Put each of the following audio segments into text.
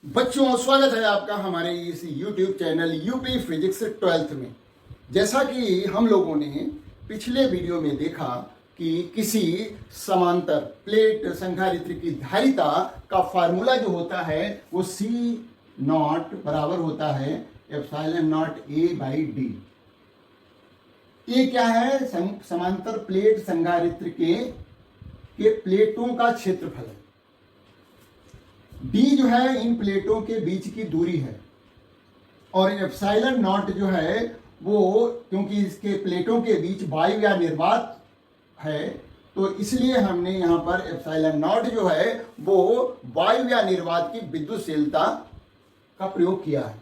बच्चों, स्वागत है आपका हमारे इस YouTube channel UP physics 12th में। जैसा कि हम लोगों ने पिछले वीडियो में देखा कि किसी समांतर प्लेट संधारित्र की धारिता का फार्मूला जो होता है वो C नॉट बराबर होता है epsilon not A by D. ये क्या है? समांतर प्लेट संधारित्र के प्लेटों का क्षेत्रफल है। डी जो है इन प्लेटों के बीच की दूरी है और एप्सिलॉन नॉट जो है वो क्योंकि इसके प्लेटों के बीच वायु या निर्वात है तो इसलिए हमने यहाँ पर एप्सिलॉन नॉट जो है वो वायु या निर्वात की विद्युतशीलता का प्रयोग किया है।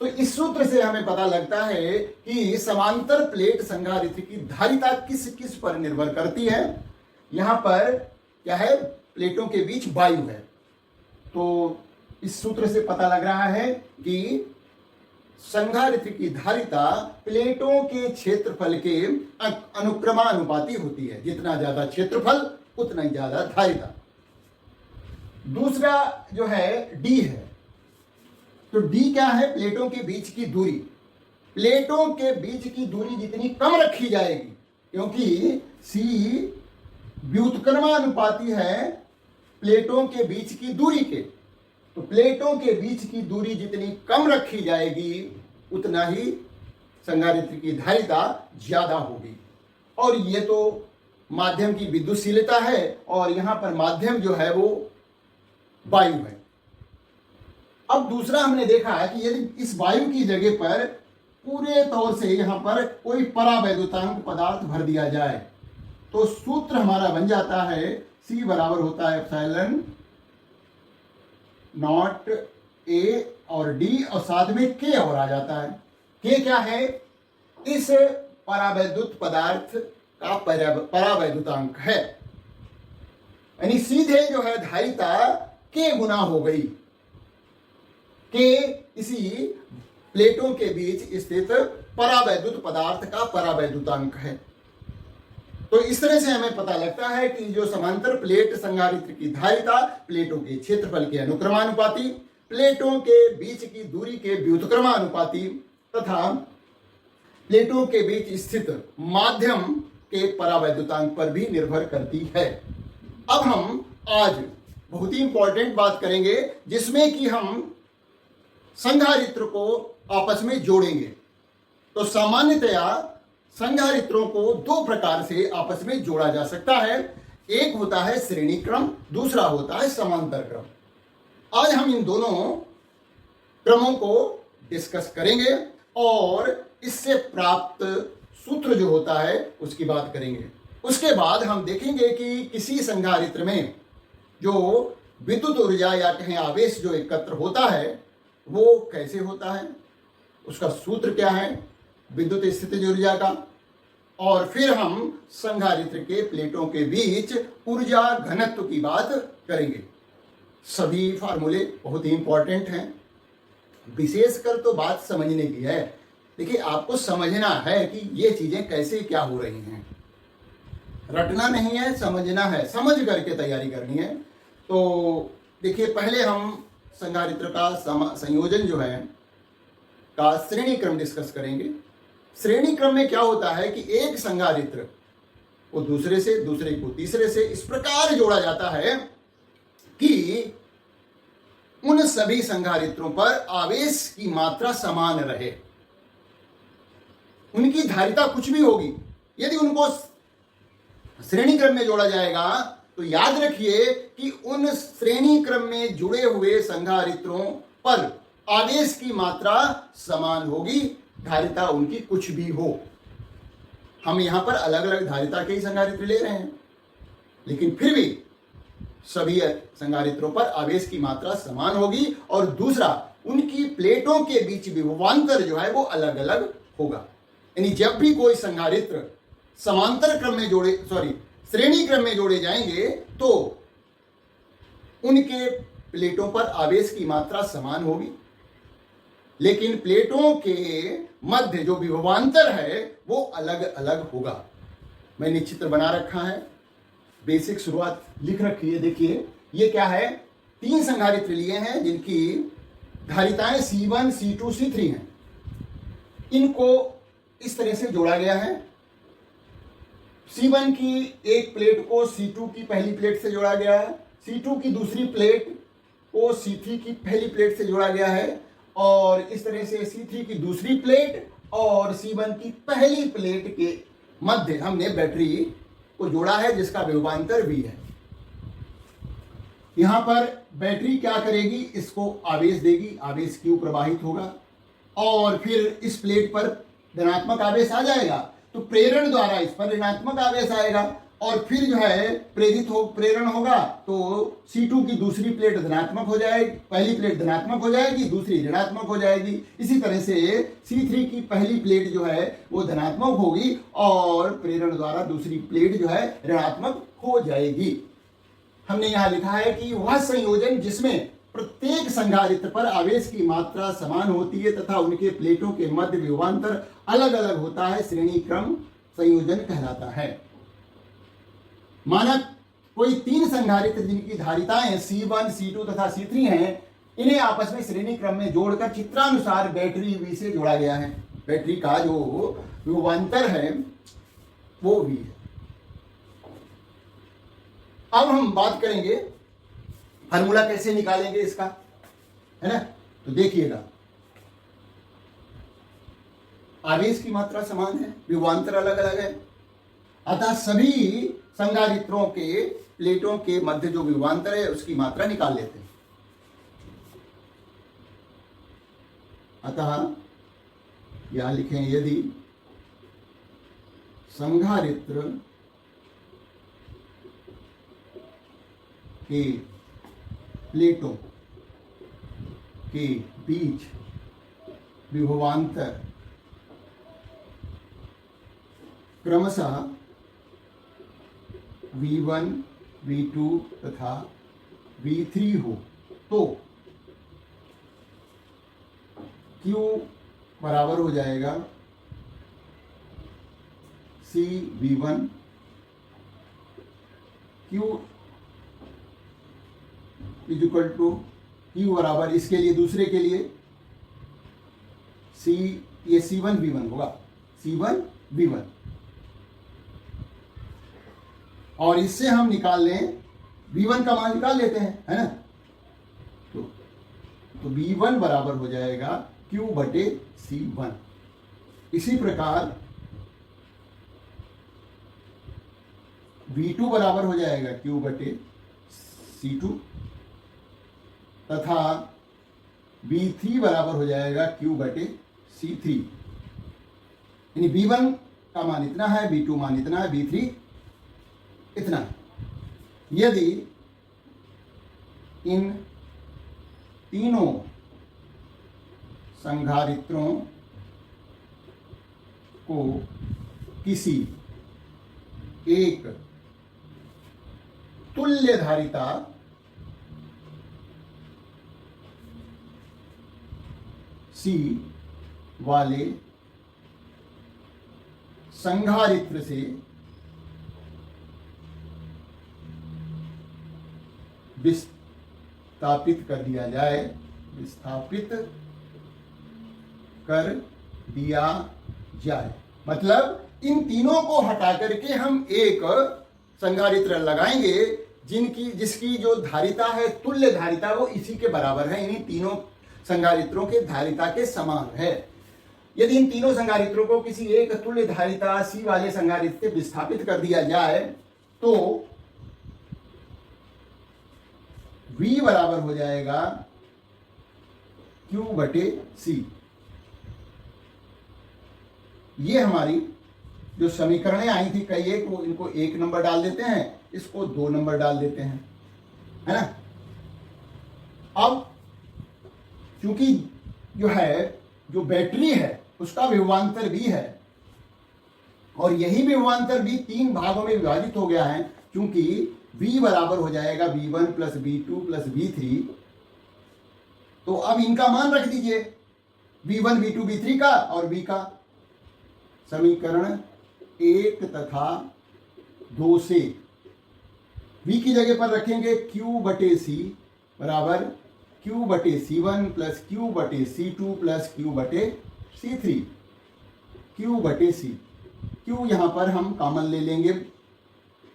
तो इस सूत्र से हमें पता लगता है कि समांतर प्लेट संधारित्र की धारिता किस किस पर निर्भर करती है। यहाँ पर क्या है? प्लेटों के बीच वायु है। तो इस सूत्र से पता लग रहा है कि संधारित्र की धारिता प्लेटों के क्षेत्रफल के अनुक्रमानुपाती होती है। जितना ज्यादा क्षेत्रफल उतना ही ज्यादा धारिता। दूसरा जो है डी है। तो डी क्या है? प्लेटों के बीच की दूरी। प्लेटों के बीच की दूरी जितनी कम रखी जाएगी, क्योंकि सी व्युत्क्रमानुपाती है प्लेटों के बीच की दूरी के, तो प्लेटों के बीच की दूरी जितनी कम रखी जाएगी उतना ही संधारित्र की धारिता ज्यादा होगी। और ये तो माध्यम की विद्युतशीलता है और यहां पर माध्यम जो है वो वायु है। अब दूसरा हमने देखा है कि यदि इस वायु की जगह पर पूरे तौर से यहां पर कोई परावैद्युतांक पदार्थ भर दिया जाए तो सूत्र हमारा बन जाता है C बराबर होता है एप्सिलॉन नॉट A और D और साथ में K और आ जाता है। K क्या है? इस परावैद्युत पदार्थ का परावैद्युतांक है, यानी सीधे जो है धारिता K गुना हो गई। K इसी प्लेटों के बीच स्थित परावैद्युत पदार्थ का परावैद्युतांक है। तो इस तरह से हमें पता लगता है कि जो समांतर प्लेट संधारित्र की धारिता प्लेटों के क्षेत्रफल के अनुक्रमानुपाती, प्लेटों के बीच की दूरी के व्युत्क्रमानुपाती तथा प्लेटों के बीच स्थित माध्यम के परावैद्युतांक पर भी निर्भर करती है। अब हम आज बहुत ही इंपॉर्टेंट बात करेंगे जिसमें कि हम संधारित्र को आपस में जोड़ेंगे। तो सामान्यतया संधारित्रों को दो प्रकार से आपस में जोड़ा जा सकता है। एक होता है श्रेणी क्रम, दूसरा होता है समांतर क्रम। आज हम इन दोनों क्रमों को डिस्कस करेंगे और इससे प्राप्त सूत्र जो होता है उसकी बात करेंगे। उसके बाद हम देखेंगे कि किसी संधारित्र में जो विद्युत ऊर्जा या कहें आवेश जो एकत्र होता है वो कैसे होता है, उसका सूत्र क्या है विद्युत स्थितिज ऊर्जा का, और फिर हम संधारित्र के प्लेटों के बीच ऊर्जा घनत्व की बात करेंगे। सभी फार्मूले बहुत ही इंपॉर्टेंट हैं, विशेषकर तो बात समझने की है। देखिए, आपको समझना है कि ये चीजें कैसे क्या हो रही हैं, रटना नहीं है, समझना है, समझ करके तैयारी करनी है। तो देखिए, पहले हम संधारित्र का संयोजन जो है का श्रेणी क्रम डिस्कस करेंगे। श्रेणी क्रम में क्या होता है कि एक संधारित्र को दूसरे से, दूसरे को तीसरे से इस प्रकार जोड़ा जाता है कि उन सभी संधारित्रों पर आवेश की मात्रा समान रहे। उनकी धारिता कुछ भी होगी, यदि उनको श्रेणी क्रम में जोड़ा जाएगा तो याद रखिए कि उन श्रेणी क्रम में जुड़े हुए संधारित्रों पर आवेश की मात्रा समान होगी, धारिता उनकी कुछ भी हो। हम यहां पर अलग अलग धारिता के ही संधारित्र ले रहे हैं, लेकिन फिर भी सभी संधारित्रों पर आवेश की मात्रा समान होगी। और दूसरा, उनकी प्लेटों के बीच विभवांतर जो है वो अलग अलग होगा। यानी जब भी कोई संधारित्र समांतर क्रम में श्रेणी क्रम में जोड़े जाएंगे तो उनके प्लेटों पर आवेश की मात्रा समान होगी, लेकिन प्लेटों के मध्य जो विभवांतर है वो अलग अलग होगा। मैंने चित्र बना रखा है, बेसिक शुरुआत लिख रखी है। देखिए, ये क्या है? तीन संधारित्र लिए हैं जिनकी धारिताएं C1, C2, C3 हैं। इनको इस तरह से जोड़ा गया है। C1 की एक प्लेट को C2 की पहली प्लेट से जोड़ा गया है, C2 की दूसरी प्लेट को C3 की पहली प्लेट से जोड़ा गया है, और इस तरह से C3 की दूसरी प्लेट और C1 की पहली प्लेट के मध्य हमने बैटरी को जोड़ा है जिसका विभवांतर V है। यहां पर बैटरी क्या करेगी, इसको आवेश देगी, आवेश Q प्रवाहित होगा और फिर इस प्लेट पर धनात्मक आवेश आ जाएगा, तो प्रेरण द्वारा इस पर ऋणात्मक आवेश आएगा और फिर जो है प्रेरण होगा तो C2 की दूसरी प्लेट धनात्मक हो जाएगी, पहली प्लेट धनात्मक हो जाएगी, दूसरी ऋणात्मक हो जाएगी। इसी तरह से C3 की पहली प्लेट जो है वो धनात्मक होगी और प्रेरण द्वारा दूसरी प्लेट जो है ऋणात्मक हो जाएगी। हमने यहाँ लिखा है कि वह संयोजन जिसमें प्रत्येक संधारित्र पर आवेश की मात्रा समान होती है तथा उनके प्लेटों के मध्य विभवांतर अलग अलग होता है, श्रेणी क्रम संयोजन कहलाता है। माना कोई तीन संधारित्र जिनकी धारिताएं C1, C2 तथा C3 हैं, इन्हें आपस में श्रेणी क्रम में जोड़कर चित्रानुसार बैटरी V से जोड़ा गया है। बैटरी का जो विभवांतर है वो V है। अब हम बात करेंगे फार्मूला कैसे निकालेंगे इसका, है ना। तो देखिएगा, आवेश की मात्रा समान है, विभवांतर अलग अलग है, अतः सभी संधारित्रों के प्लेटों के मध्य जो विभवांतर है उसकी मात्रा निकाल लेते हैं। अतः यहां लिखें, यदि संधारित्र के प्लेटों के बीच विभवांतर क्रमशः V1, V2 तथा V3 हो तो Q बराबर हो जाएगा CV1, Q is equal to Q बराबर, इसके लिए दूसरे के लिए ये C1 V1 होगा, C1 V1, और इससे हम निकाल लें V1 का मान निकाल लेते हैं, है ना। तो V1 बराबर हो जाएगा Q बटे C1। इसी प्रकार V2 बराबर हो जाएगा Q बटे C2 तथा V3 बराबर हो जाएगा Q बटे C3। यानी V1 का मान इतना है, V2 मान इतना है, V3 इतना है। यदि इन तीनों संधारित्रों को किसी एक तुल्य धारिता C वाले संधारित्र से विस्थापित कर दिया जाए, विस्थापित कर दिया जाए, मतलब इन तीनों को हटा करके हम एक संधारित्र लगाएंगे जिसकी जो धारिता है, तुल्य धारिता, वो इसी के बराबर है, इन्हीं तीनों संधारित्रों के धारिता के समान है। यदि इन तीनों संधारित्रों को किसी एक तुल्य धारिता C वाले संधारित्र से विस्थापित कर दिया जाए तो V बराबर हो जाएगा Q बटे C। ये हमारी जो समीकरणें आई थी कई एक, वो इनको 1 नंबर डाल देते हैं, इसको 2 नंबर डाल देते हैं, है ना। अब क्योंकि जो बैटरी है उसका विभवांतर V है और यही विभवांतर V 3 भागों में विभाजित हो गया है, क्योंकि V बराबर हो जाएगा V1 plus V2 plus V3। तो अब इनका मान रख दीजिए, V1, V2, V3 का और V का। समीकरण 1 तथा 2 से V की जगह पर रखेंगे Q बटे C बराबर Q बटे C1 प्लस Q बटे C2 प्लस Q बटे C3, Q बटे C। Q यहाँ पर हम कॉमन ले लेंगे,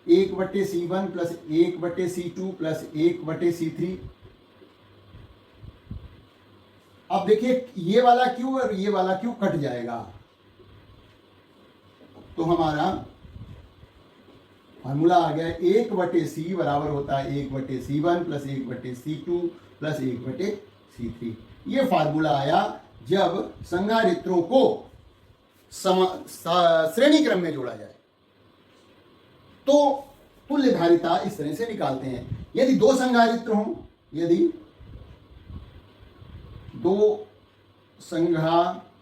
1 बटे C1 प्लस 1 बटे C2 प्लस 1 बटे C3। अब देखिए ये वाला Q और ये वाला Q कट जाएगा, तो हमारा फार्मूला आ गया 1 बटे C बराबर होता है 1 बटे C1 प्लस 1 बटे C2 प्लस 1 बटे C3। ये फार्मूला आया जब संधारित्रों को श्रेणी क्रम में जोड़ा जाए। तो तुल्य धारिता इस तरह से निकालते हैं। यदि दो संधारित्र हों, यदि दो संधारित्र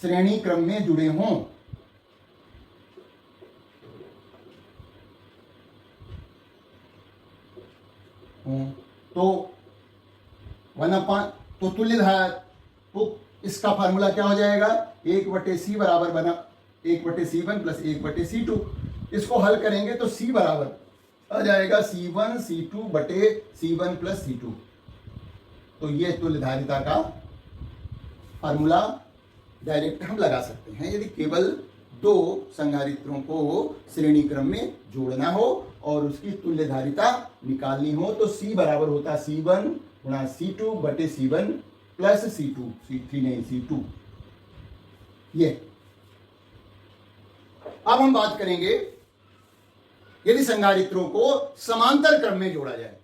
श्रेणी क्रम में जुड़े हों, तो तो तुल्य धारा, तो इसका फार्मूला क्या हो जाएगा, 1 बटे C बराबर बना 1 बटे C1 प्लस 1 बटे C2। इसको हल करेंगे तो C बराबर आ जाएगा C1 C2 बटे C1 प्लस C2। तो ये तुल्य धारिता का फार्मूला डायरेक्ट हम लगा सकते हैं यदि केवल दो संधारित्रों को श्रेणी क्रम में जोड़ना हो और उसकी तुल्य धारिता निकालनी हो। तो C बराबर होता है C1 गुणा C2 बटे C1 प्लस C2, C3 नहीं C2। ये अब हम बात करेंगे यदि संधारित्रों को समांतर क्रम में जोड़ा जाए।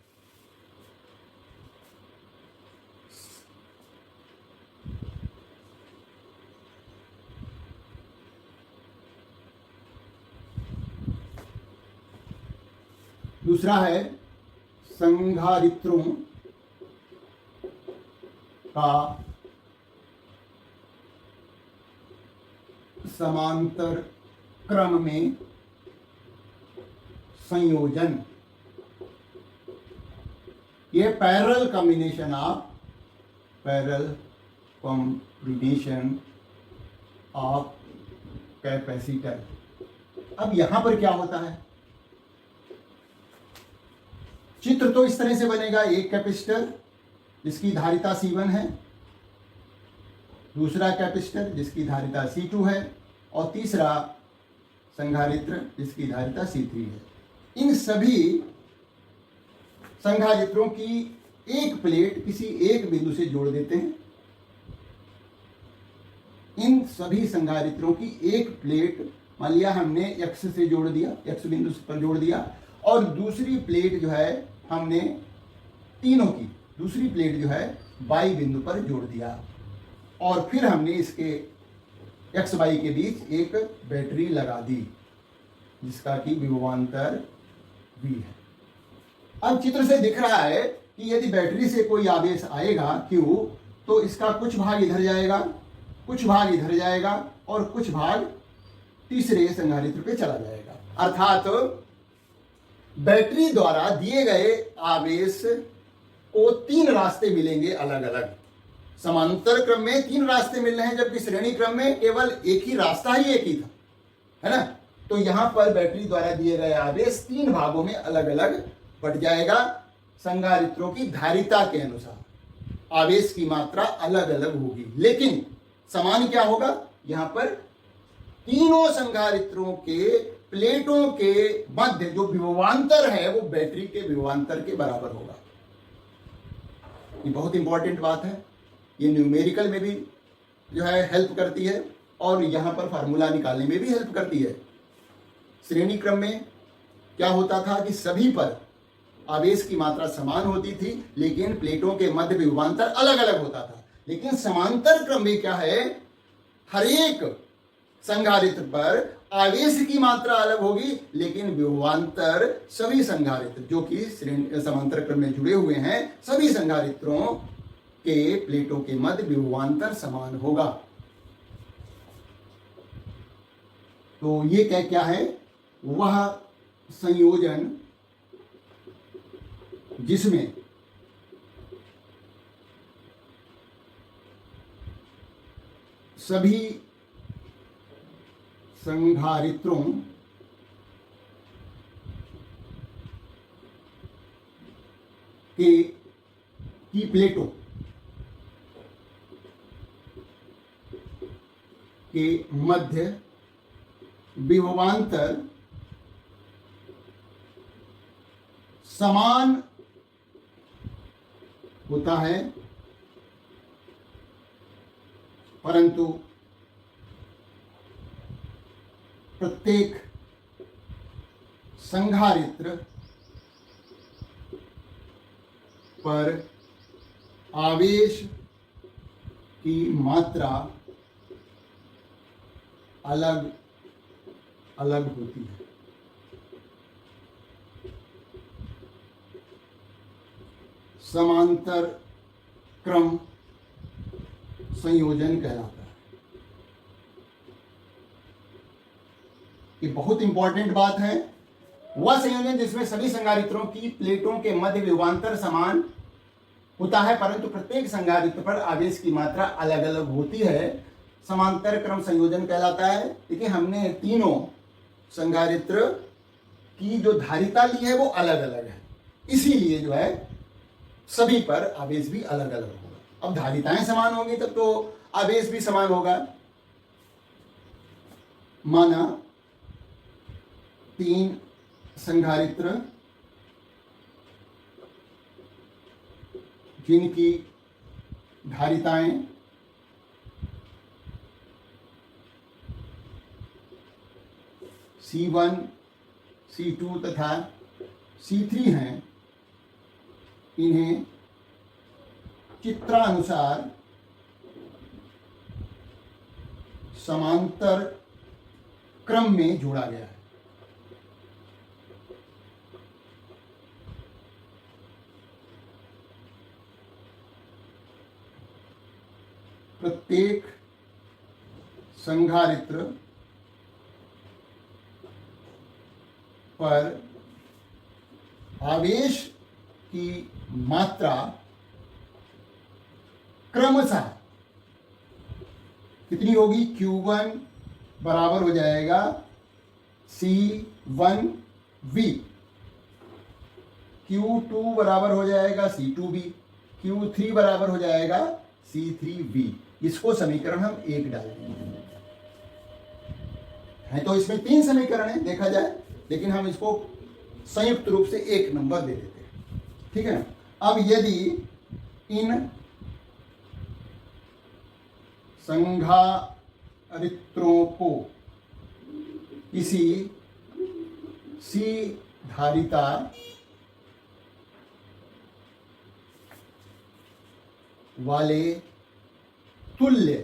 दूसरा है संधारित्रों का समांतर क्रम में संयोजन। ये पैरेलल कॉम्बिनेशन ऑफ कैपेसिटर। अब यहां पर क्या होता है, चित्र तो इस तरह से बनेगा, एक कैपेसिटर जिसकी धारिता C1 है, दूसरा कैपेसिटर जिसकी धारिता C2 है और तीसरा संधारित्र जिसकी धारिता C3 है। इन सभी संधारित्रों की एक प्लेट किसी एक बिंदु से जोड़ देते हैं। इन सभी संधारित्रों की एक प्लेट मान लिया हमने X से जोड़ दिया, X बिंदु पर जोड़ दिया, और दूसरी प्लेट जो है हमने तीनों की दूसरी प्लेट जो है Y बिंदु पर जोड़ दिया, और फिर हमने इसके X Y के बीच एक बैटरी लगा दी जिसका कि विभवांतर V है। अब चित्र से दिख रहा है कि यदि बैटरी से कोई आवेश आएगा Q, तो इसका कुछ भाग इधर जाएगा, कुछ भाग इधर जाएगा और कुछ भाग तीसरे संधारित्र पे चला जाएगा। अर्थात बैटरी द्वारा दिए गए आवेश को तीन रास्ते मिलेंगे अलग अलग। समांतर क्रम में तीन रास्ते मिल रहे हैं, जबकि श्रेणी क्रम में केवल एक ही रास्ता ही एक ही था, है ना। तो यहां पर बैटरी द्वारा दिए गए आवेश तीन भागों में अलग अलग बट जाएगा। संधारित्रों की धारिता के अनुसार आवेश की मात्रा अलग अलग होगी, लेकिन समान क्या होगा, यहां पर तीनों संधारित्रों के प्लेटों के मध्य जो विभवांतर है वो बैटरी के विभवांतर के बराबर होगा। ये बहुत इंपॉर्टेंट बात है, ये न्यूमेरिकल में भी जो है हेल्प करती है और यहां पर फार्मूला निकालने में भी हेल्प करती है। श्रेणी क्रम में क्या होता था कि सभी पर आवेश की मात्रा समान होती थी, लेकिन प्लेटों के मध्य विभवांतर अलग अलग होता था। लेकिन समांतर क्रम में क्या है, हर एक संधारित्र पर आवेश की मात्रा अलग होगी, लेकिन विभवांतर सभी संधारित्र जो कि समांतर क्रम में जुड़े हुए हैं सभी संधारित्रों के प्लेटों के मध्य विभवांतर समान होगा। तो ये क्या है, वह संयोजन जिसमें सभी संधारित्रों की प्लेटों के मध्य विभवांतर समान होता है, परंतु प्रत्येक संधारित्र पर आवेश की मात्रा अलग अलग होती है। समांतर क्रम संयोजन कहलाता है। ये बहुत इंपॉर्टेंट बात है। वह संयोजन जिसमें सभी संधारित्रों की प्लेटों के मध्य विभवांतर समान होता है, परंतु प्रत्येक संधारित्र पर आवेश की मात्रा अलग अलग होती है, समांतर क्रम संयोजन कहलाता है। देखिए, हमने तीनों संधारित्र की जो धारिता ली है वो अलग अलग है, इसीलिए जो है सभी पर आवेश भी अलग अलग होगा। अब धारिताएं समान होंगी तब तो आवेश भी समान होगा। माना 3 संधारित्र जिनकी धारिताएं C1, C2 तथा C3 हैं, इन्हें चित्रानुसार समांतर क्रम में जोड़ा गया है। प्रत्येक संधारित्र पर आवेश की मात्रा क्रमशः कितनी होगी? Q1 बराबर हो जाएगा C1V, Q2 बराबर हो जाएगा C2V, Q3 बराबर हो जाएगा C3V। इसको समीकरण हम 1 डालेंगे है। तो इसमें 3 समीकरण है देखा जाए, लेकिन हम इसको संयुक्त रूप से 1 नंबर दे देते हैं, ठीक है। अब यदि इन संधारित्रों को किसी C धारिता वाले तुल्य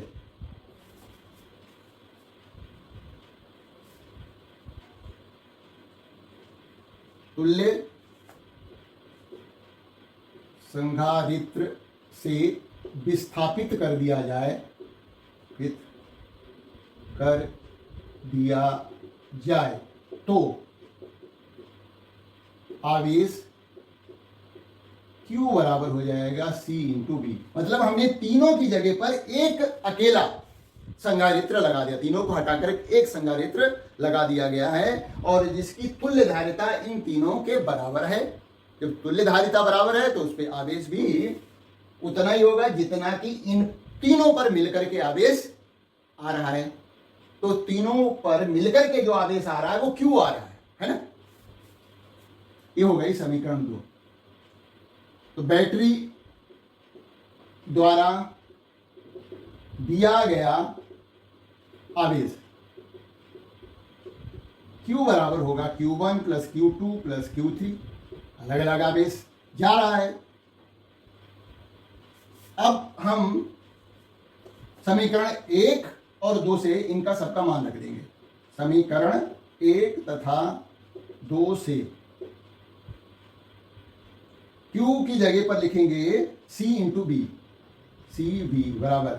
संधारित्र से विस्थापित कर दिया जाए तो आवेश Q बराबर हो जाएगा C इंटू बी। मतलब हमने तीनों की जगह पर एक अकेला संधारित्र लगा दिया, तीनों को हटाकर एक संधारित्र लगा दिया गया है, और जिसकी तुल्य धारिता इन तीनों के बराबर है। जब तुल्य धारिता बराबर है तो उस पर आवेश भी उतना ही होगा जितना कि इन तीनों पर मिलकर के आवेश आ रहा है। तो तीनों पर मिलकर के जो आवेश आ रहा है वो Q आ रहा है ना। ये हो गई समीकरण 2। तो बैटरी द्वारा दिया गया आवेश Q बराबर होगा Q1 plus Q2 plus Q3, अलग अलग आवेश जा रहा है। अब हम समीकरण 1 और 2 से इनका सबका मान रख देंगे। समीकरण 1 तथा 2 से Q की जगह पर लिखेंगे C इंटू बी, CV बराबर,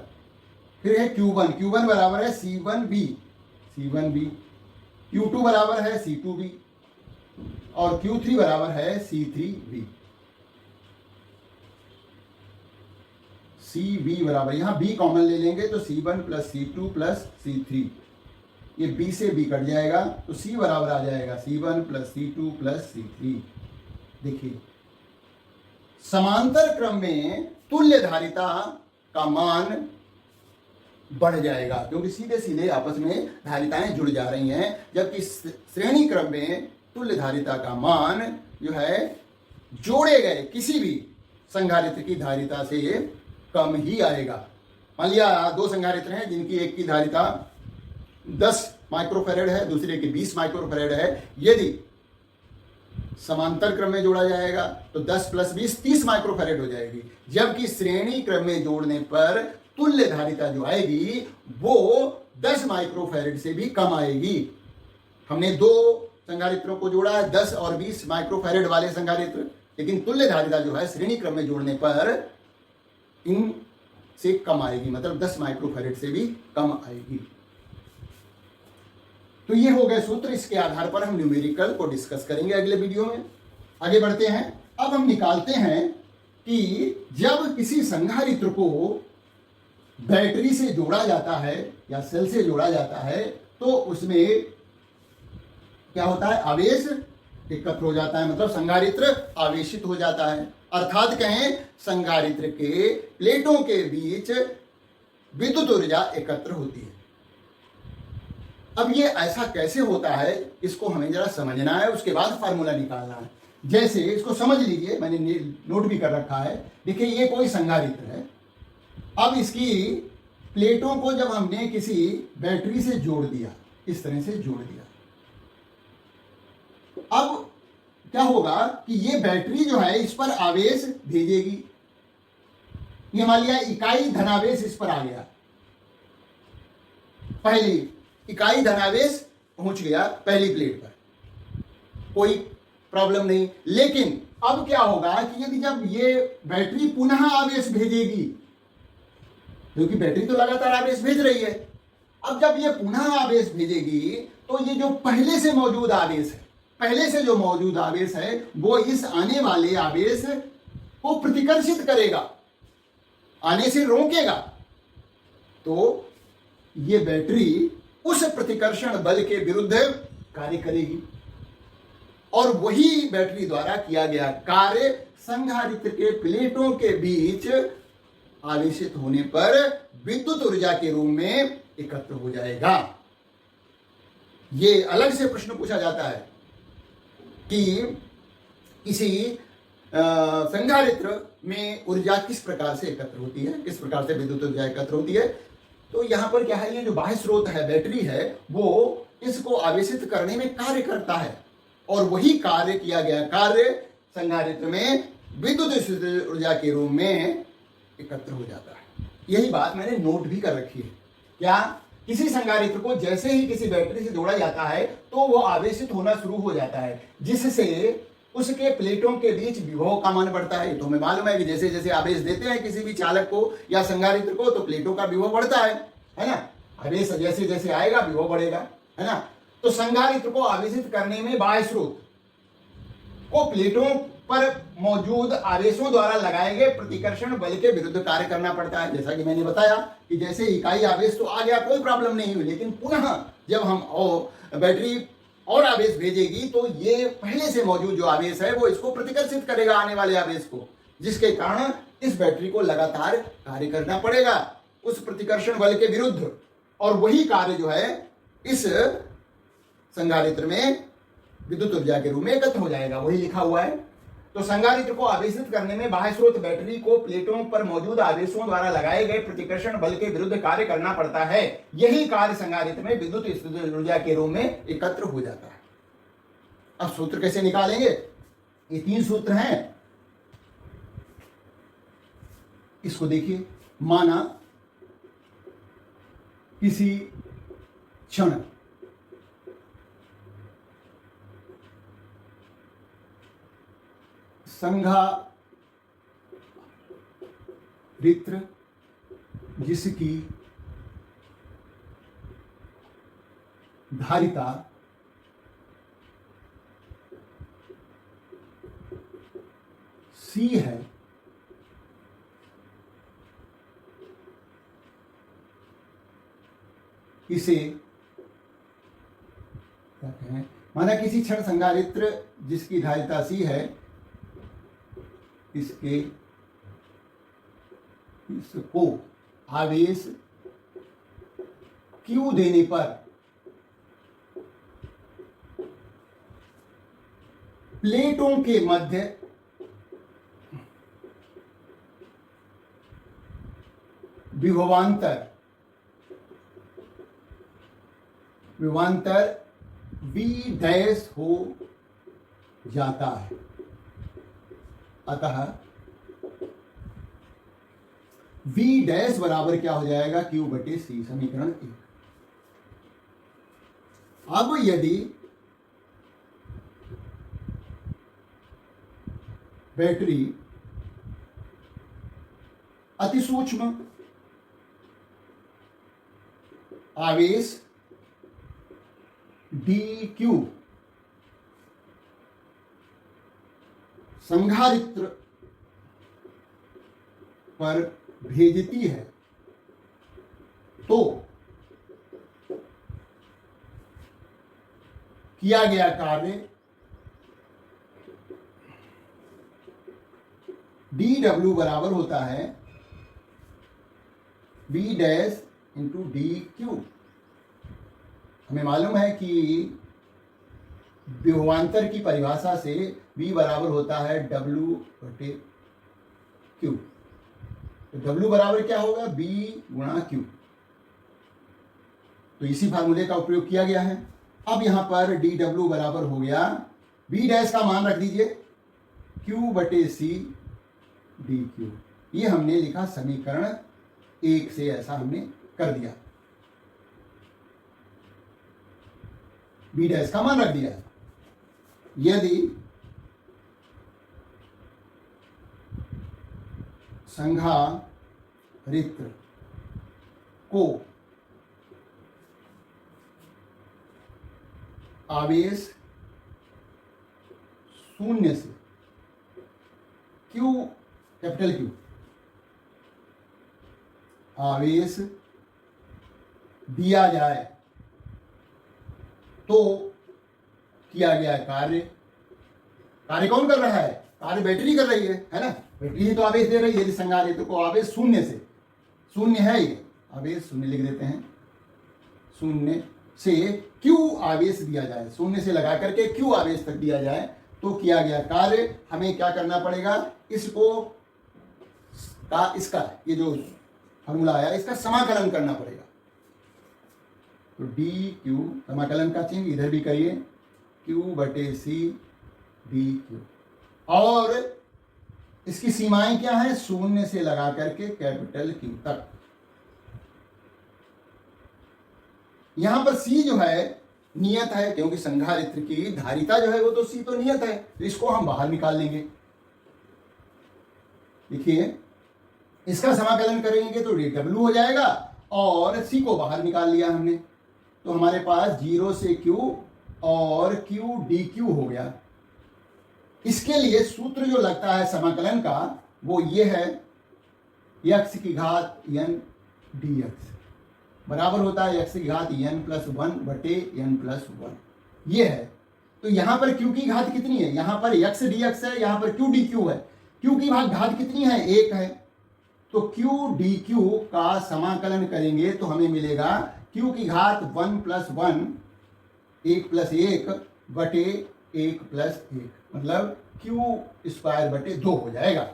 फिर है Q1 बराबर है C1V, Q2 बराबर है C2V और Q3 बराबर है C3V। CV बराबर, यहां B कॉमन ले लेंगे तो C1 plus C2 plus C3, ये B से B कट जाएगा तो C बराबर आ जाएगा C1 plus C2 plus C3। देखिए समांतर क्रम में तुल्य धारिता का मान बढ़ जाएगा, क्योंकि सीधे सीधे आपस में धारिताएं जुड़ जा रही हैं, जबकि श्रेणी क्रम में तुल्य धारिता का मान जो है जोड़े गए किसी भी संधारित्र की धारिता से कम ही आएगा। मान लिया दो संधारित्र हैं जिनकी एक की धारिता 10 माइक्रोफैरेड है, दूसरे की 20 माइक्रोफैरेड है। यदि समांतर क्रम में जोड़ा जाएगा तो 10 + 20 30 माइक्रोफैरेड हो जाएगी, जबकि श्रेणी क्रम में जोड़ने पर तुल्य धारिता जो आएगी वो 10 माइक्रोफैरेड से भी कम आएगी। हमने दो संधारित्रों को जोड़ा है, 10 और 20 माइक्रोफैरेड वाले संधारित्र, लेकिन तुल्य धारिता जो है श्रेणी क्रम में जोड़ने पर इन से कम आएगी, मतलब 10 माइक्रोफैरेड से भी कम आएगी। तो ये हो गए सूत्र। इसके आधार पर हम न्यूमेरिकल को डिस्कस करेंगे अगले वीडियो में। आगे बढ़ते हैं। अब हम निकालते हैं कि जब किसी संधारित्र को बैटरी से जोड़ा जाता है या सेल से जोड़ा जाता है तो उसमें क्या होता है, आवेश एकत्र हो जाता है, मतलब संधारित्र आवेशित हो जाता है। अर्थात कहें संधारित्र के प्लेटों के बीच विद्युत ऊर्जा एकत्र होती है। अब ये ऐसा कैसे होता है, इसको हमें जरा समझना है, उसके बाद फार्मूला निकालना है। जैसे इसको समझ लीजिए, मैंने नोट भी कर रखा है। देखिए ये कोई संधारित्र है। अब इसकी प्लेटों को जब हमने किसी बैटरी से जोड़ दिया, इस तरह से जोड़ दिया, अब क्या होगा कि ये बैटरी जो है इस पर आवेश भेजेगी। ये मान लिया इकाई धनावेश इस पर आ गया, पहली इकाई धनावेश पहुंच गया पहली प्लेट पर, कोई प्रॉब्लम नहीं। लेकिन अब क्या होगा कि यदि जब ये बैटरी पुनः आवेश भेजेगी, क्योंकि बैटरी तो लगातार आवेश भेज रही है, अब जब ये पुनः आवेश भेजेगी तो ये जो पहले से मौजूद आवेश है, पहले से जो मौजूद आवेश है वो इस आने वाले आवेश को प्रतिकर्षित करेगा, आने से रोकेगा। तो ये बैटरी उस प्रतिकर्षण बल के विरुद्ध कार्य करेगी और वही बैटरी द्वारा किया गया कार्य संधारित्र के प्लेटों के बीच आवेशित होने पर विद्युत ऊर्जा के रूप में एकत्र हो जाएगा। ये अलग से प्रश्न पूछा जाता है कि किसी संधारित्र में ऊर्जा किस प्रकार से एकत्र होती है, किस प्रकार से विद्युत ऊर्जा एकत्र होती है। तो यहां पर क्या है, ये जो बाह्य स्रोत है बैटरी है वो इसको आवेशित करने में कार्य करता है और वही कार्य किया गया कार्य संधारित्र में विद्युत ऊर्जा के रूप में एकत्र हो जाता है। यही बात मैंने नोट भी कर रखी है। क्या किसी संधारित्र को जैसे ही किसी बैटरी से जोड़ा जाता है तो वो आवेशित होना शुरू हो जाता है, जिससे उसके प्लेटों के बीच विभव का मान बढ़ता है। तो हमें मालूम है कि जैसे जैसे आवेश देते हैं किसी भी चालक को या संधारित्र को तो प्लेटों का विभव बढ़ता है ना। आवेश जैसे जैसे आएगा विभव बढ़ेगा, है ना। तो संधारित्र को आवेशित करने में बाह्य स्रोत को प्लेटों पर मौजूद आवेशों द्वारा लगाए गए प्रतिकर्षण बल के विरुद्ध कार्य करना पड़ता है। जैसा कि मैंने बताया कि जैसे इकाई आवेश तो आ गया, कोई प्रॉब्लम नहीं हुई, लेकिन पुनः जब हम बैटरी और आवेश भेजेगी तो ये पहले से मौजूद जो आवेश है वो इसको प्रतिकर्षित करेगा आने वाले आवेश को, जिसके कारण इस बैटरी को लगातार कार्य करना पड़ेगा उस प्रतिकर्षण बल के विरुद्ध, और वही कार्य जो है इस संधारित्र में विद्युत ऊर्जा के रूप में एकत्र हो जाएगा। वही लिखा हुआ है। तो संधारित्र को आवेशित करने में बाह्य स्रोत बैटरी को प्लेटों पर मौजूद आवेशों द्वारा लगाए गए प्रतिकर्षण बल के विरुद्ध कार्य करना पड़ता है। यही कार्य संधारित्र में विद्युत ऊर्जा के रूप में एकत्र हो जाता है। अब सूत्र कैसे निकालेंगे? ये 3 सूत्र हैं। इसको देखिए, माना किसी क्षण संधारित्र जिसकी धारिता C है, इसे क्या कहें, माना किसी क्षण संधारित्र जिसकी धारिता C है इसको आवेश Q देने पर प्लेटों के मध्य विभवांतर V डैश हो जाता है। अतः V डैश बराबर क्या हो जाएगा, Q बटे C, समीकरण 1। अब यदि बैटरी अति सूक्ष्म आवेश dq संधारित्र पर भेजती है तो किया गया कार्य dw बराबर होता है v डैश इंटू dq। हमें मालूम है कि विभवांतर की परिभाषा से v बराबर होता है w बटे q। तो w बराबर क्या होगा, b गुणा q। तो इसी फार्मूले का उपयोग किया गया है। अब यहां पर dw बराबर हो गया, v डैश का मान रख दीजिए q बटे c dq। ये हमने लिखा समीकरण 1 से, ऐसा हमने कर दिया, v डैश का मान रख दिया। यदि संधारित्र को आवेश 0 से Q, कैपिटल Q आवेश दिया जाए तो किया गया कार्य कौन कर रहा है, कार्य बैटरी कर रही है ना। बैटरी ही तो आवेश दे रही है। यदि संधारित्र को आवेश 0 से, 0 है ये आवेश, 0 लिख देते हैं, 0 से Q आवेश दिया जाए, 0 से लगा करके Q आवेश तक दिया जाए तो किया गया कार्य। हमें क्या करना पड़ेगा, इसको इसका ये जो फॉर्मूला आया इसका समाकलन करना पड़ेगा। तो dq समाकलन का चिन्ह इधर भी करिए, q बटे c dq। और इसकी सीमाएं क्या है, 0 से लगा करके कैपिटल Q तक। यहां पर c जो है नियत है, क्योंकि संधारित्र की धारिता जो है वो तो c तो नियत है, तो इसको हम बाहर निकाल लेंगे। देखिए इसका समाकलन करेंगे तो dw हो जाएगा और c को बाहर निकाल लिया हमने, तो हमारे पास 0 से q और q dq हो गया। इसके लिए सूत्र जो लगता है समाकलन का वो ये है, x की घात n dx बराबर होता है x की घात n प्लस 1 बटे n प्लस 1। ये है। तो यहां पर q की घात कितनी है, यहां पर x dx है, यहां पर q dq है। q की घात कितनी है, 1 है। तो q dq का समाकलन करेंगे तो हमें मिलेगा q की घात 1 प्लस 1, 1 प्लस 1 बटे 1 प्लस 1, मतलब q स्क्वायर बटे 2 हो जाएगा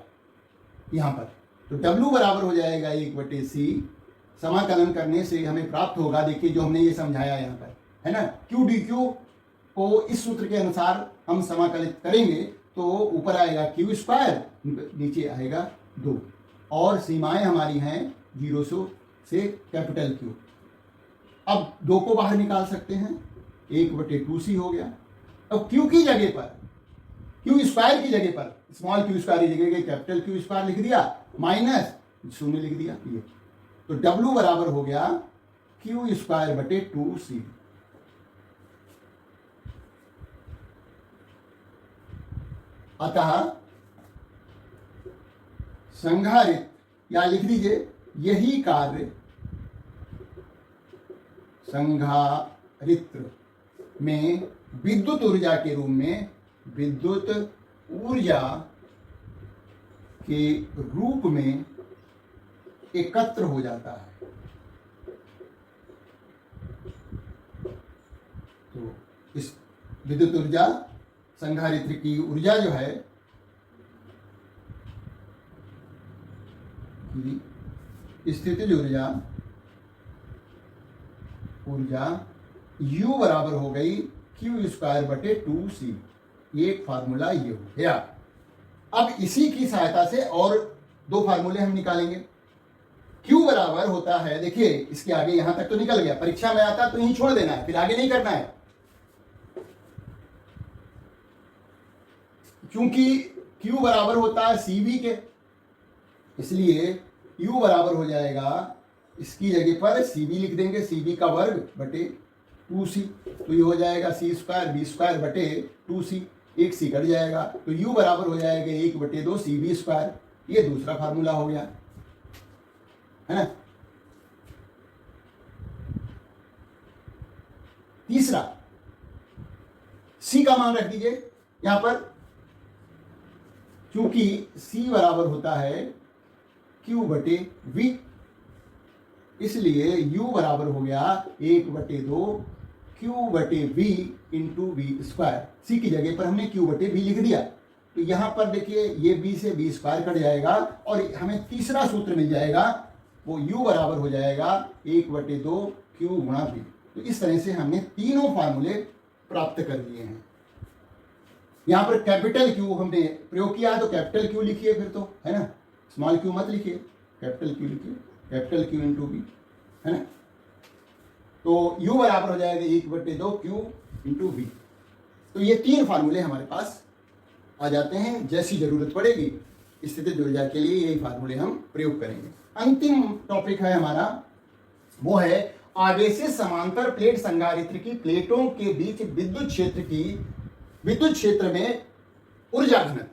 यहां पर। तो w बराबर हो जाएगा 1 बटे c। समाकलन करने से हमें प्राप्त होगा, देखिए जो हमने ये समझाया यहाँ पर है ना, q dq को इस सूत्र के अनुसार हम समाकलित करेंगे तो ऊपर आएगा q स्क्वायर, नीचे आएगा 2, और सीमाएं हमारी हैं 0 से कैपिटल Q। अब 2 को बाहर निकाल सकते हैं, 1 बटे 2c हो गया। अब Q की जगह पर, Q स्क्वायर की जगह पर स्मॉल q स्क्वायर की जगह कैपिटल Q स्क्वायर लिख दिया, माइनस 0 लिख दिया ये। तो W बराबर हो गया Q स्क्वायर बटे 2c। अतः संधारित्र, या लिख दीजिए यही कार्य संधारित्र में विद्युत ऊर्जा के रूप में विद्युत ऊर्जा के रूप में एकत्र हो जाता है। तो इस विद्युत ऊर्जा संधारित्र की ऊर्जा जो है स्थितिज ऊर्जा U बराबर हो गई Q²/2C। ये एक फार्मूला ये हो गया। अब इसी की सहायता से और दो फार्मूले हम निकालेंगे। Q बराबर होता है, देखिए इसके आगे यहां तक तो निकल गया, परीक्षा में आता तो यहीं छोड़ देना है, फिर आगे नहीं करना है, क्योंकि Q बराबर होता है CV के, इसलिए U बराबर हो जाएगा, इसकी जगह पर CV लिख देंगे, CV का वर्ग बटे 2C, तो ये हो जाएगा C²B²/2C, एक C कट जाएगा, तो U बराबर हो जाएगा 1/2 CV²। ये दूसरा फार्मूला हो गया, है ना। तीसरा C का मान रख दीजिए यहां पर, क्योंकि C बराबर होता है Q/V, इसलिए U बराबर हो गया 1/2 Q/V × V²। C की जगह पर हमने Q/V लिख दिया, तो यहां पर देखिए ये B से V² कट जाएगा और हमें तीसरा सूत्र मिल जाएगा, वो U बराबर हो जाएगा 1/2 Q × V। तो इस तरह से हमने तीनों फार्मूले प्राप्त कर लिए हैं। यहां पर कैपिटल Q हमने प्रयोग किया है, तो कैपिटल Q लिखिए फिर, तो है ना, स्मॉल q मत लिखिए, कैपिटल Q लिखिए, कैपिटल Q × V, है ना। तो U बराबर हो जाएगा 1/2 Q × V। तो ये तीन फार्मूले हमारे पास आ जाते हैं, जैसी जरूरत पड़ेगी स्थितिज ऊर्जा के लिए यही फार्मूले हम प्रयोग करेंगे। अंतिम टॉपिक है हमारा, वो है आवेशित समांतर प्लेट संधारित्र की प्लेटों के बीच विद्युत क्षेत्र में ऊर्जा घनत्व,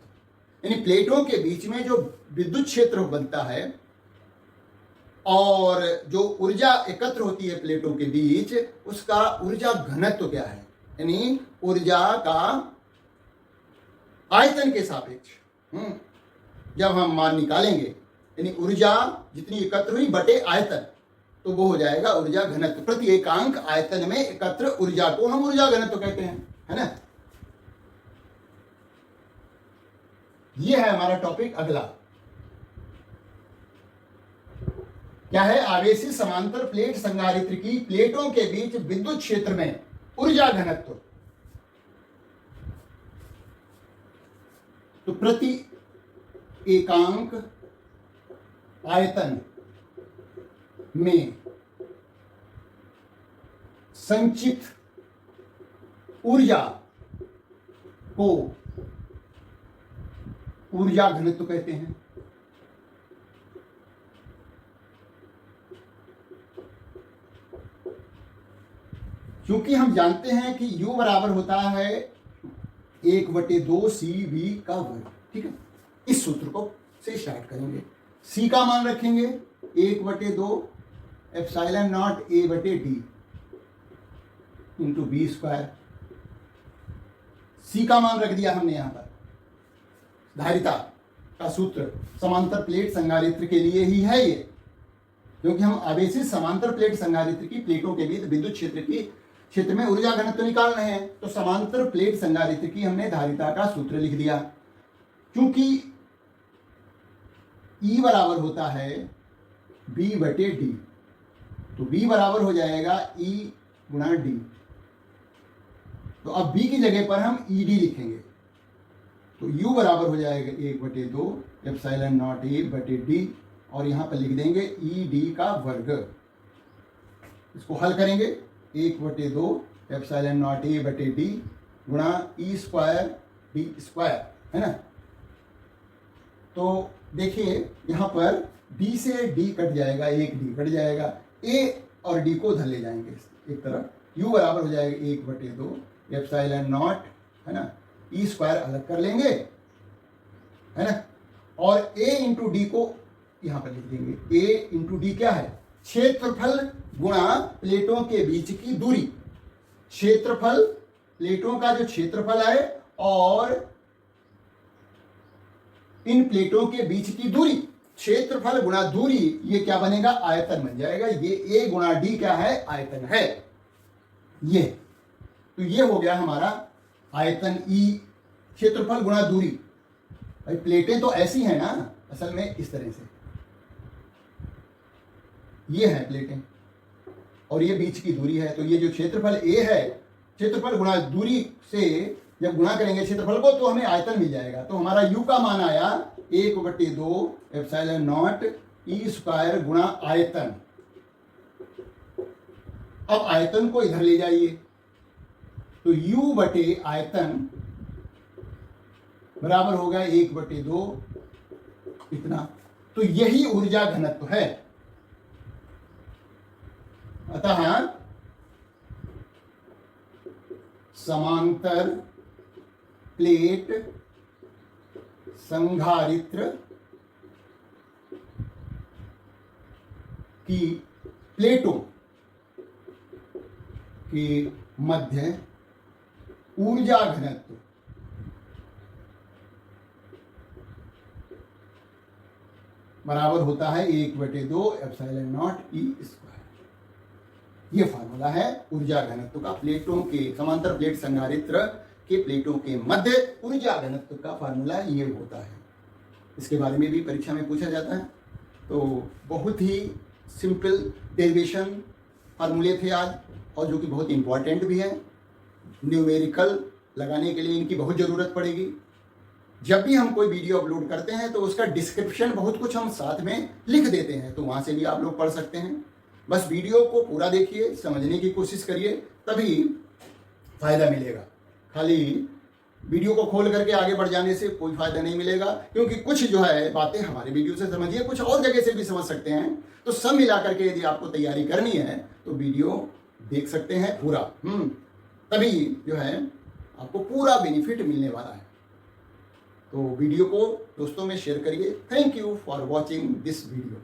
यानी प्लेटों के बीच में जो विद्युत क्षेत्र बनता है और जो ऊर्जा एकत्र होती है प्लेटों के बीच, उसका ऊर्जा घनत्व क्या है, यानी ऊर्जा का आयतन के सापेक्ष जब हम मान निकालेंगे, यानी ऊर्जा जितनी एकत्र हुई बटे आयतन, तो वो हो जाएगा ऊर्जा घनत्व। प्रति एकांक आयतन में एकत्र ऊर्जा को हम ऊर्जा घनत्व कहते हैं, है ना। ये है हमारा टॉपिक। अगला क्या है, आवेशित समांतर प्लेट संधारित्र की प्लेटों के बीच विद्युत क्षेत्र में ऊर्जा घनत्व। तो प्रति एकांक आयतन में संचित ऊर्जा को ऊर्जा घनत्व कहते हैं। क्योंकि हम जानते हैं कि U बराबर होता है 1/2 CV का वर्ग, ठीक है। इस सूत्र को से स्टार्ट करेंगे। C का मान रखेंगे 1/2 epsilon not A/D × V²। C का मान रख दिया हमने यहां पर। धारिता का सूत्र समांतर प्लेट संधारित्र के लिए ही है ये, क्योंकि हम आवेशित समांतर प्लेट संधारित्र की प्लेटों के बीच विद्युत क्षेत्र में ऊर्जा घनत्व निकाल रहे हैं। तो समांतर प्लेट संधारित्र की हमने धारिता का सूत्र लिख दिया। क्योंकि E बराबर होता है B/D, तो B बराबर हो जाएगा E × D। तो अब B की जगह पर हम ED लिखेंगे, तो U बराबर हो जाएगा 1/2 एप्सिलॉन नॉट A/D, और यहां पर लिख देंगे ED का वर्ग। इसको हल करेंगे, 1/2 एप्सिलॉन नॉट A/D × E²D², है ना। तो देखिए यहां पर B से D कट जाएगा, एक D कट जाएगा, A और D को धर ले जाएंगे एक तरफ। U बराबर हो जाएगा 1/2 एप्सिलॉन नॉट, है ना, E² अलग कर लेंगे, है ना, और A × D को यहां पर लिख देंगे। A × D क्या है, क्षेत्रफल गुणा प्लेटों के बीच की दूरी। क्षेत्रफल प्लेटों का जो क्षेत्रफल है और इन प्लेटों के बीच की दूरी, क्षेत्रफल गुणा दूरी, ये क्या बनेगा, आयतन बन जाएगा। ये ए गुणा डी क्या है, आयतन है। ये तो ये हो गया हमारा आयतन ई, क्षेत्रफल गुणा दूरी। भाई प्लेटें तो ऐसी हैं ना, असल में इस तरह से ये है प्लेटें और ये बीच की दूरी है। तो ये जो क्षेत्रफल ए है, क्षेत्रफल गुणा दूरी से जब गुणा करेंगे क्षेत्रफल को तो हमें आयतन मिल जाएगा। तो हमारा यू का मान आया 1/2 एप्सिलॉन नॉट ई स्क्वायर गुणा आयतन। अब आयतन को इधर ले जाइए तो u बटे आयतन बराबर होगा 1/2 इतना। तो यही ऊर्जा घनत्व है। अतः समांतर प्लेट संधारित्र की प्लेटों के मध्य ऊर्जा घनत्व बराबर होता है 1/2 एप्सिलॉन नॉट ई स्क्वायर। ये फार्मूला है ऊर्जा घनत्व का, प्लेटों के समांतर प्लेट संधारित्र के प्लेटों के मध्य ऊर्जा घनत्व का फार्मूला ये होता है। इसके बारे में भी परीक्षा में पूछा जाता है। तो बहुत ही सिंपल डेरिवेशन फार्मूले थे आज, और जो कि बहुत इंपॉर्टेंट भी है। न्यूमेरिकल लगाने के लिए इनकी बहुत ज़रूरत पड़ेगी। जब भी हम कोई वीडियो अपलोड करते हैं तो उसका डिस्क्रिप्शन बहुत कुछ हम साथ में लिख देते हैं, तो वहाँ से भी आप लोग पढ़ सकते हैं। बस वीडियो को पूरा देखिए, समझने की कोशिश करिए, तभी फायदा मिलेगा। खाली वीडियो को खोल करके आगे बढ़ जाने से कोई फायदा नहीं मिलेगा, क्योंकि कुछ जो है बातें हमारे वीडियो से समझिए, कुछ और जगह से भी समझ सकते हैं। तो सब मिला करके यदि आपको तैयारी करनी है तो वीडियो देख सकते हैं पूरा, तभी जो है आपको पूरा बेनिफिट मिलने वाला है। तो वीडियो को दोस्तों में शेयर करिए। Thank you for watching this video.